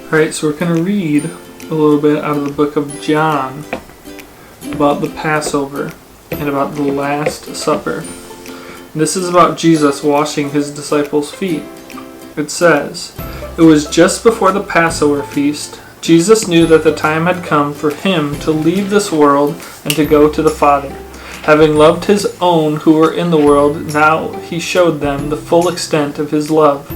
Alright, so we're going to read a little bit out of the book of John about the Passover and about the Last Supper. This is about Jesus washing his disciples' feet. It says, "It was just before the Passover feast. Jesus knew that the time had come for him to leave this world and to go to the Father. Having loved his own who were in the world, now he showed them the full extent of his love.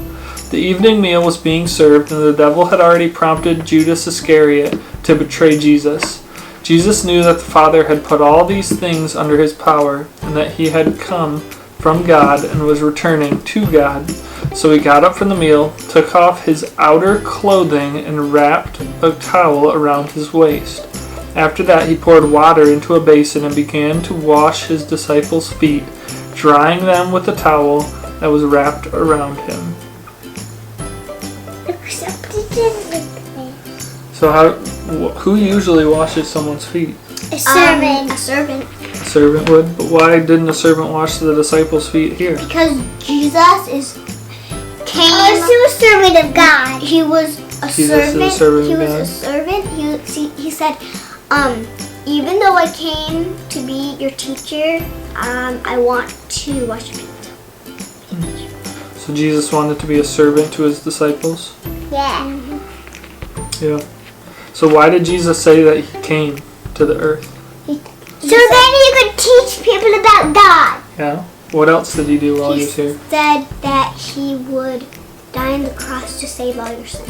The evening meal was being served, and the devil had already prompted Judas Iscariot to betray Jesus. Jesus knew that the Father had put all these things under his power, and that he had come from God and was returning to God. So he got up from the meal, took off his outer clothing, and wrapped a towel around his waist. After that he poured water into a basin and began to wash his disciples' feet, drying them with the towel that was wrapped around him." So who usually washes someone's feet? A servant. A servant. A servant would? But why didn't a servant wash the disciples' feet here? Because Jesus came. He was a servant of God. He was a servant. He said, even though I came to be your teacher, I want to wash your feet. So Jesus wanted to be a servant to his disciples? Yeah. Yeah. So why did Jesus say that he came to the earth? So then he could teach people about God. Yeah. What else did he do while he was here? He said that he would die on the cross to save all your sins.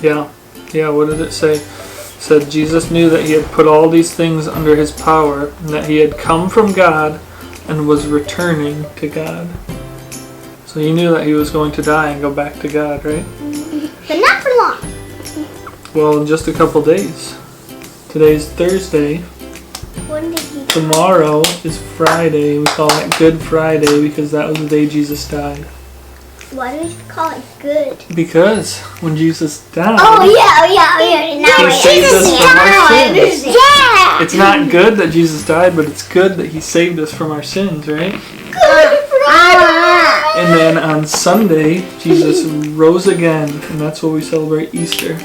Yeah. Yeah, what did it say? It said Jesus knew that he had put all these things under his power, and that he had come from God and was returning to God. So he knew that he was going to die and go back to God, right? But not for long. Well, in just a couple days. Today's Thursday. When did he die? Tomorrow is Friday. We call it Good Friday because that was the day Jesus died. Why do we call it good? Because when Jesus died, Yeah. he saved us from our sins. Yeah. It's not good that Jesus died, but it's good that he saved us from our sins, right? And then on Sunday, Jesus rose again, and that's what we celebrate Easter.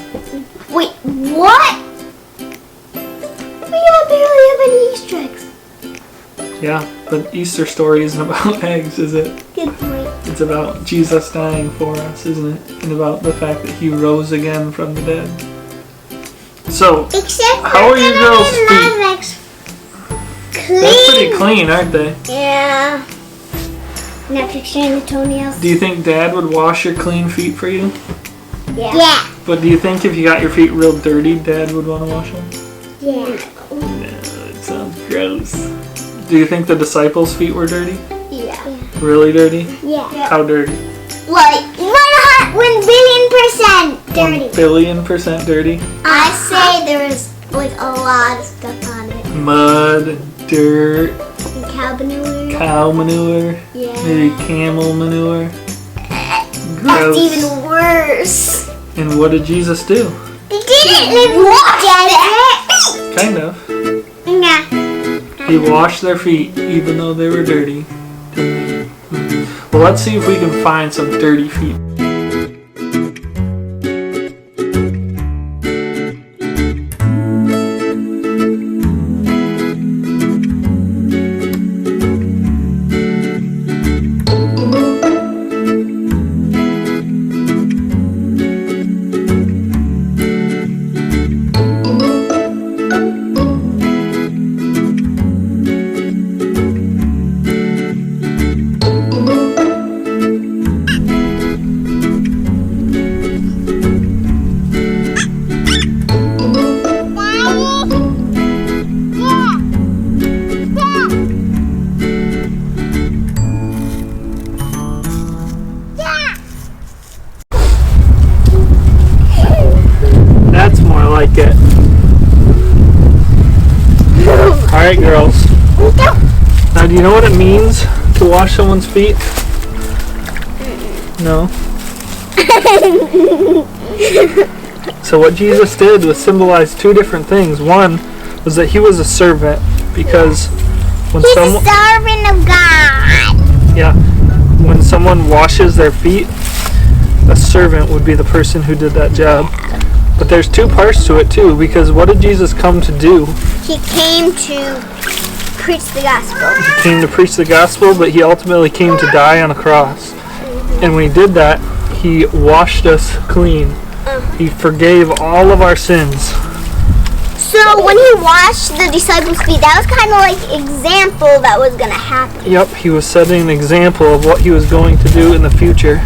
Wait, what? We barely have any Easter eggs. Yeah, but Easter story isn't about eggs, is it? Good point. It's about Jesus dying for us, isn't it? And about the fact that he rose again from the dead. So, how are your girls' feet? They're pretty clean, aren't they? Yeah. Not picturing the toenails. Do you think Dad would wash your clean feet for you? Yeah. But do you think if you got your feet real dirty, Dad would want to wash them? Yeah. No, it sounds gross. Do you think the disciples' feet were dirty? Yeah. Really dirty? Yeah. How dirty? Like 1 billion% dirty. 1 billion% dirty? I say there was like a lot of stuff on it. Mud, dirt, And cow manure, Yeah. maybe camel manure. That's Gross. even worse. And what did Jesus do? They didn't live in the desert. Kind of. Yeah. He washed their feet even though they were dirty. Well, let's see if we can find some dirty feet. That's more like it. Alright, girls. Now, do you know what it means to wash someone's feet? No? So what Jesus did was symbolize two different things. One was that he was a servant, because when He's someone... a servant of God. Yeah. When someone washes their feet, a servant would be the person who did that job. But there's two parts to it too, because what did Jesus come to do? He came to preach the gospel. He came to preach the gospel, but he ultimately came to die on a cross. And when he did that, he washed us clean. He forgave all of our sins. So when he washed the disciples' feet, that was kind of like example that was going to happen. Yep, he was setting an example of what he was going to do in the future.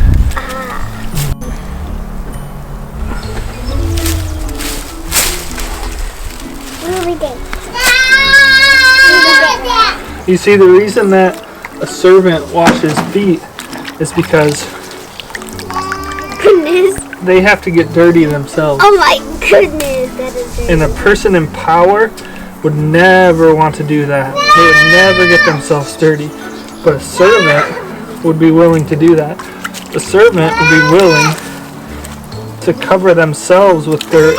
You see, the reason that a servant washes feet is because they have to get dirty themselves. Oh my goodness, that is dirty. And a person in power would never want to do that. They would never get themselves dirty. But a servant would be willing to do that. The servant would be willing to cover themselves with dirt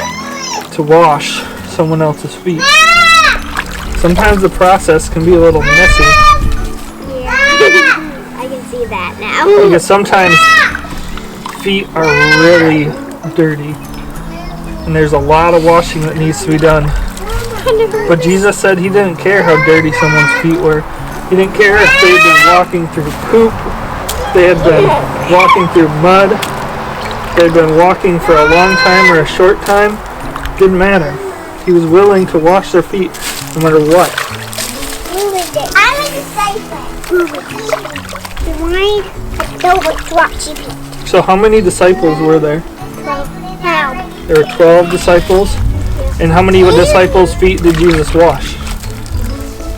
to wash someone else's feet. Sometimes the process can be a little messy. Yeah, I can see that now. Because sometimes feet are really dirty. And there's a lot of washing that needs to be done. But Jesus said he didn't care how dirty someone's feet were. He didn't care if they had been walking through poop, they had been walking through mud, they had been walking for a long time or a short time. Didn't matter. He was willing to wash their feet no matter what. I'm a disciple. So how many disciples were there? 12. There were 12 disciples. And how many disciples' feet did Jesus wash?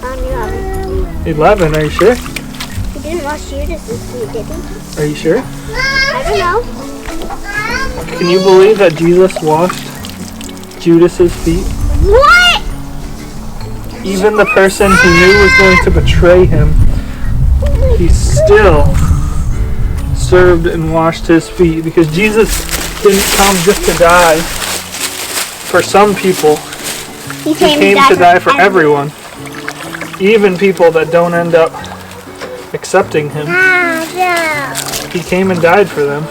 11. 11, are you sure? He didn't wash Judas's feet, did he? Are you sure? I don't know. Can you believe that Jesus washed Judas's feet? What? Even the person he knew was going to betray him, he still served and washed his feet, because Jesus didn't come just to die for some people. He came to die for everyone. Even people that don't end up accepting him. He came and died for them.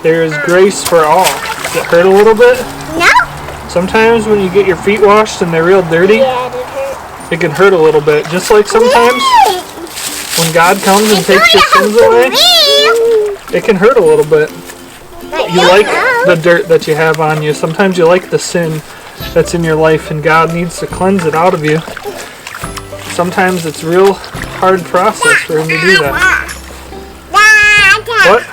There is grace for all. Does it hurt a little bit? No. Sometimes when you get your feet washed and they're real dirty, Yeah, it hurt. it can hurt a little bit. Just like sometimes when God comes and takes your sins away, it can hurt a little bit. You like the dirt that you have on you. Sometimes you like the sin that's in your life, and God needs to cleanse it out of you. Sometimes it's a real hard process for him to do that. But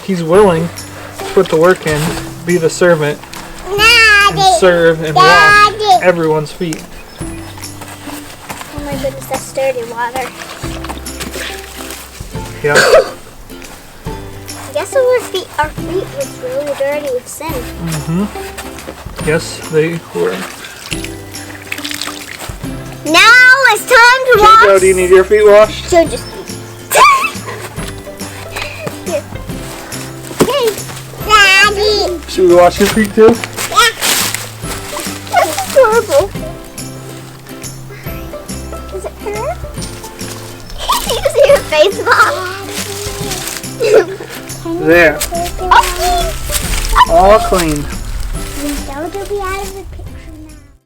he's willing to put the work in, be the servant, and serve and wash everyone's feet. Oh my goodness, that's dirty water. Yeah. I guess our feet was really dirty with sin. Yes, they were. Now it's time to wash. Joe, do you need your feet washed? So just here. Okay. Daddy. Should we wash your feet too? That's adorable. Does it hurt? You see your face, Mom? There. Okay. All clean. Don't be out